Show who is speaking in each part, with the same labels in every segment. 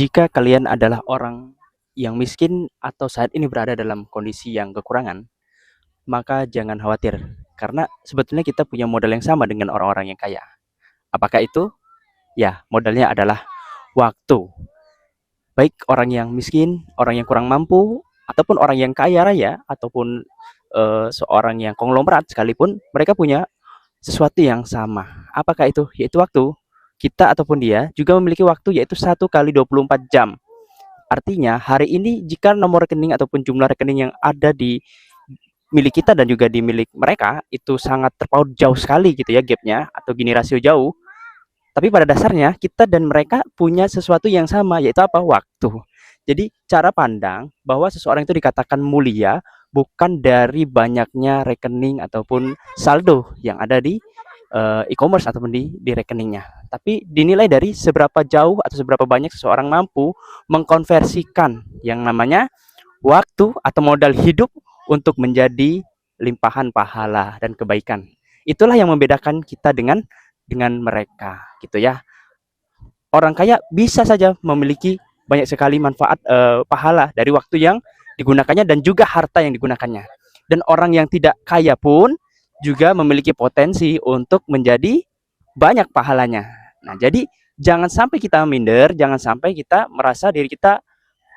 Speaker 1: Jika kalian adalah orang yang miskin atau saat ini berada dalam kondisi yang kekurangan, maka jangan khawatir karena sebetulnya kita punya modal yang sama dengan orang-orang yang kaya. Apakah itu? Ya, modalnya adalah waktu. Baik orang yang miskin, orang yang kurang mampu, ataupun orang yang kaya raya, ataupun seorang yang konglomerat sekalipun, mereka punya sesuatu yang sama. Apakah itu? Yaitu waktu. Kita ataupun dia juga memiliki waktu yaitu 1 kali 24 jam. Artinya hari ini jika nomor rekening ataupun jumlah rekening yang ada di milik kita dan juga di milik mereka itu sangat terpaut jauh sekali gitu ya gapnya atau gini rasio jauh. Tapi pada dasarnya kita dan mereka punya sesuatu yang sama yaitu apa? Waktu. Jadi cara pandang bahwa seseorang itu dikatakan mulia bukan dari banyaknya rekening ataupun saldo yang ada di e-commerce ataupun di rekeningnya, tapi dinilai dari seberapa jauh atau seberapa banyak seseorang mampu mengkonversikan yang namanya waktu atau modal hidup untuk menjadi limpahan pahala dan kebaikan. Itulah yang membedakan kita dengan mereka gitu ya. Orang kaya bisa saja memiliki banyak sekali manfaat pahala dari waktu yang digunakannya dan juga harta yang digunakannya. Dan orang yang tidak kaya pun juga memiliki potensi untuk menjadi banyak pahalanya. Nah, jadi jangan sampai kita minder, jangan sampai kita merasa diri kita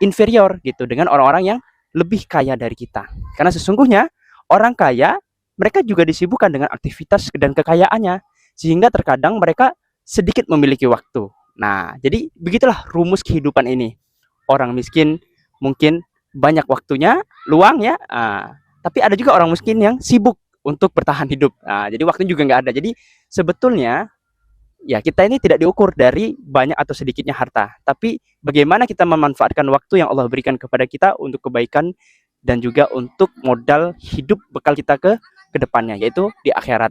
Speaker 1: inferior gitu dengan orang-orang yang lebih kaya dari kita. Karena sesungguhnya orang kaya mereka juga disibukkan dengan aktivitas dan kekayaannya sehingga terkadang mereka sedikit memiliki waktu. Nah, jadi begitulah rumus kehidupan ini. Orang miskin mungkin banyak waktunya, luang ya. Tapi ada juga orang miskin yang sibuk untuk bertahan hidup. Jadi waktunya juga nggak ada. Jadi sebetulnya ya kita ini tidak diukur dari banyak atau sedikitnya harta, tapi bagaimana kita memanfaatkan waktu yang Allah berikan kepada kita untuk kebaikan dan juga untuk modal hidup bekal kita ke depannya yaitu di akhirat.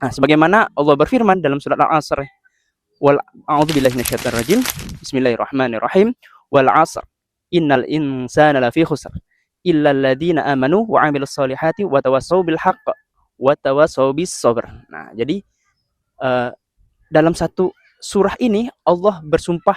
Speaker 1: Nah, sebagaimana Allah berfirman dalam surat Al-Asr, wal a'udzubillahi minasyaitonirrajim. Bismillahirrahmanirrahim. Wal 'asr. Innal insana lafi khusr illa alladziina amanu wa 'amilus solihati wa tawassaw bil haqq wa tawassaw bis sabr. Nah, jadi uh, dalam satu surah ini Allah bersumpah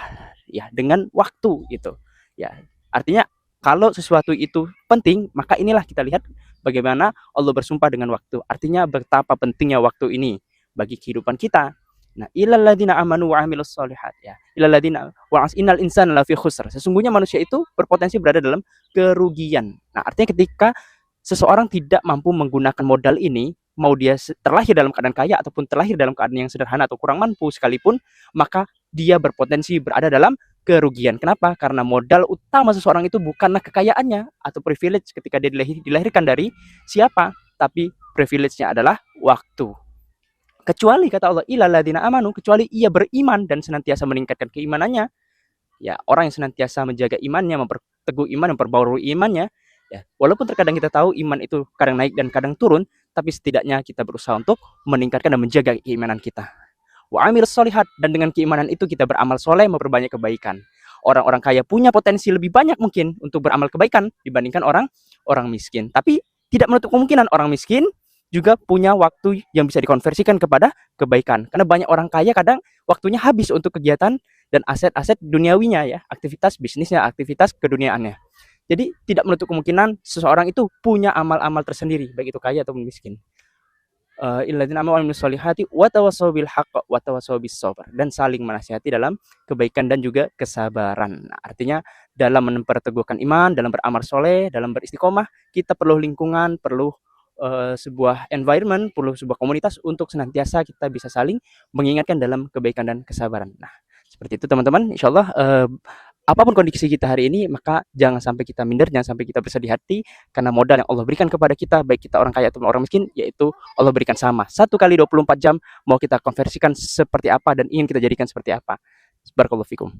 Speaker 1: ya dengan waktu gitu. Ya, artinya kalau sesuatu itu penting, maka inilah kita lihat bagaimana Allah bersumpah dengan waktu. Artinya betapa pentingnya waktu ini bagi kehidupan kita. Nah, ilal ladzina amanu wa amilus solihat ya. Ilal ladzina wa innal insana lafi khusr. Sesungguhnya manusia itu berpotensi berada dalam kerugian. Nah, artinya ketika seseorang tidak mampu menggunakan modal ini, mau dia terlahir dalam keadaan kaya ataupun terlahir dalam keadaan yang sederhana atau kurang mampu sekalipun, maka dia berpotensi berada dalam kerugian. Kenapa? Karena modal utama seseorang itu bukanlah kekayaannya atau privilege ketika dia dilahirkan dari siapa, tapi privilege-nya adalah waktu. Kecuali kata Allah, ilal ladzina amanu, kecuali ia beriman dan senantiasa meningkatkan keimanannya. Ya, orang yang senantiasa menjaga imannya, memperteguh iman, memperbarui imannya. Ya, walaupun terkadang kita tahu iman itu kadang naik dan kadang turun, tapi setidaknya kita berusaha untuk meningkatkan dan menjaga keimanan kita. Wa amilus solihat, dan dengan keimanan itu kita beramal soleh, memperbanyak kebaikan. Orang-orang kaya punya potensi lebih banyak mungkin untuk beramal kebaikan dibandingkan orang miskin. Tapi tidak menutup kemungkinan orang miskin juga punya waktu yang bisa dikonversikan kepada kebaikan. Karena banyak orang kaya kadang waktunya habis untuk kegiatan dan aset-aset duniawinya ya, aktivitas bisnisnya, aktivitas keduniaannya. Jadi tidak menutup kemungkinan seseorang itu punya amal-amal tersendiri, baik itu kaya ataupun miskin. Illadzina amanu wa amilus solihati wa tawassaw bil haqq wa tawassaw bis sabr, dan saling menasihati dalam kebaikan dan juga kesabaran. Nah, artinya dalam memperteguhkan iman, dalam beramal soleh, dalam beristiqomah, kita perlu lingkungan, perlu sebuah environment, perlu sebuah komunitas untuk senantiasa kita bisa saling mengingatkan dalam kebaikan dan kesabaran. Nah, seperti itu teman-teman. Insyaallah apapun kondisi kita hari ini, maka jangan sampai kita minder, jangan sampai kita bersedih hati, karena modal yang Allah berikan kepada kita, baik kita orang kaya ataupun orang miskin, yaitu Allah berikan sama. 1 kali 24 jam, mau kita konversikan seperti apa dan ingin kita jadikan seperti apa. Barakallahu fikum.